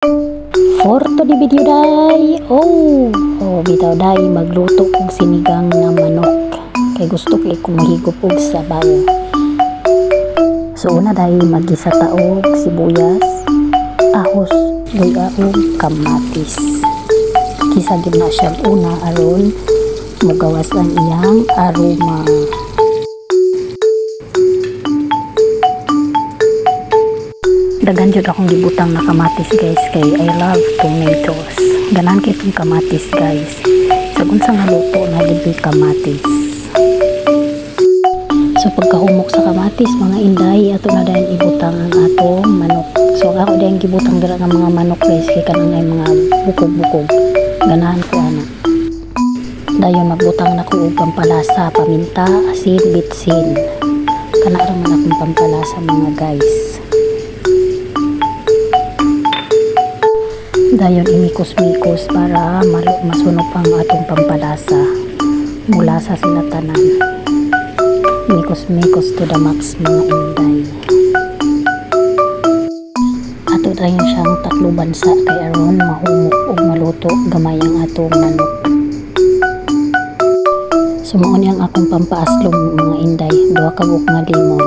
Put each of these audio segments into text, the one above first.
For to the video day, bitaw day magluto og sinigang na manok. Kay gusto kay kong mahigop og sabaw. So una day magisa ta og sibuyas, ahos, luya ug kamatis. Kisa gyud na siya una aron mugawas ang iyang aroma. Daghan jud akong gibutang na kamatis guys kay I love tomatoes. Ganan kay itong kamatis guys. Sa unsang haluto na libre kamatis. So pagkahumok sa kamatis mga inday, ato na dayon ibutang ang atong manok. So ako dayon gibutang dira nga mga manok guys kay kanang ay mga bukog-bukog. Ganahan ko ana. Dayon magbutang na ko og pampalasa, paminta, asin, bitsin. Kana ra man akong pampalasa mga guys. Dayon imikos-mikos para masunog ang atong pampalasa mula sa sinatanan. Mikos-mikos to the max mga inday. Ato dayon siyang tatlo bansa kay aron mahumok o maluto gamay ang atong manok. Sumuon yang akong pampaaslong mga inday, 2 ka buok nga limon.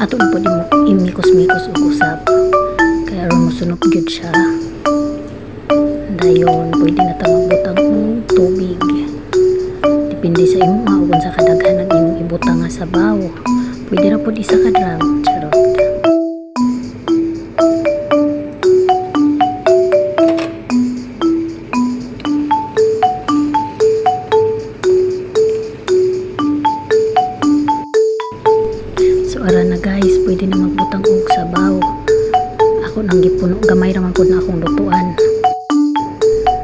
Ato na po di mo imikos-mikos ug usab kaya aron mosunog gyud siya. Dayon pwede na ta magbutang og tubig. Depende sa imo kung sa kadaghan ang imong ibutang nga sabaw. Pwede ra pod isa ka drum. Charot. Ara na guys, pwede na magbutang og sabaw. Ako nang gipuno, gamay raman po na akong lutuan.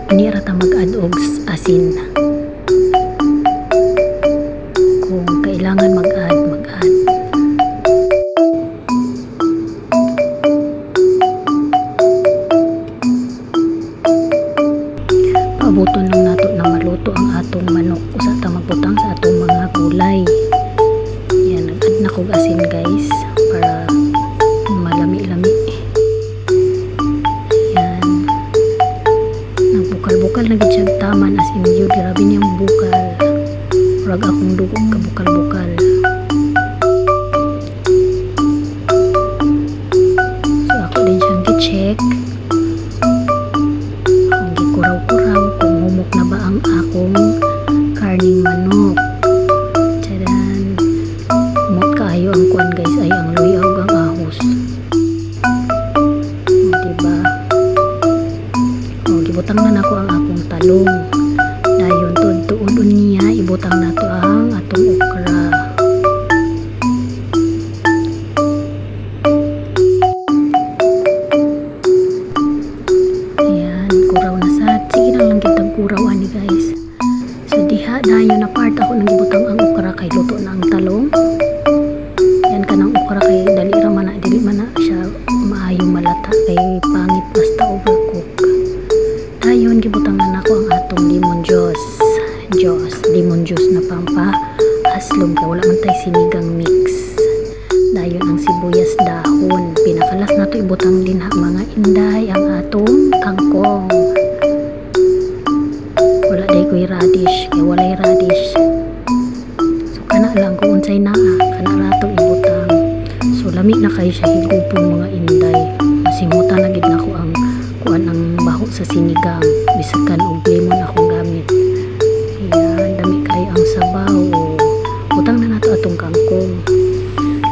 Hindi ra ta mag-add og asin. Kung kailangan mag-add. Pabuton lang nato na maluto ang atong manok. Usa ta magbutang sa atong mga gulay. Nakog asin guys para malami-lami. Ayan, nagbukal-bukal na gid siya taman as in yun, grabe niyang bukal. Rag akong dugog ka bukal-bukal. So ako din siyang gi-check, akong gikuraw-kuraw kung humok na ba ang akong karning manok. Ayo ang kuan guys ay ang luya ug ang ahos. Diba? Gibutang na nako ang akong talong. Dayon tuod-tuod niya ibutang nato ang atong okra. Ayan, kuraw na sad. Sige lang kitang kuraw ani guys. So diha dayon na part ako nang gibutang ang okra kay luto na ang talong. Kanang okra kay dali man na siya maayong malata kay pangit basta overcook. Dayon gibutang na nako ang atong lemon juice na pampa aslom kay wala man tay sinigang mix. Dayon ang sibuyas dahon, pinakalas nato ibutang din mga inday ang atong kangkong. Wala day koy radish kay walay radish. So kana lang kung unsay naa kana nato ibutang. So lami na kayo siya higupon mga inday. Masimutan na gid nako ang kuan ang baho sa sinigang. Bisakan og lemon akong gamit. Ayan, dami kayo ang sabaw. Butang na nato atong kangkong.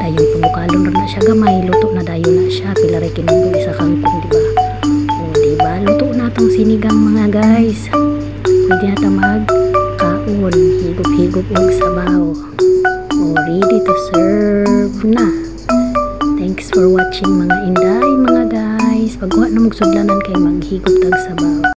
Dayon pamukalon na siya gamay, luto na dayon na siya. Pila ra kinubo isa kangkong, diba? Diba? Luto na atong sinigang mga guys. Pwede na ta magkaon, higop-higop og sabaw. Ready to serve na. Thanks for watching mga inday mga guys. Pagkuha na magsudlanan kay maghigop tag sabaw.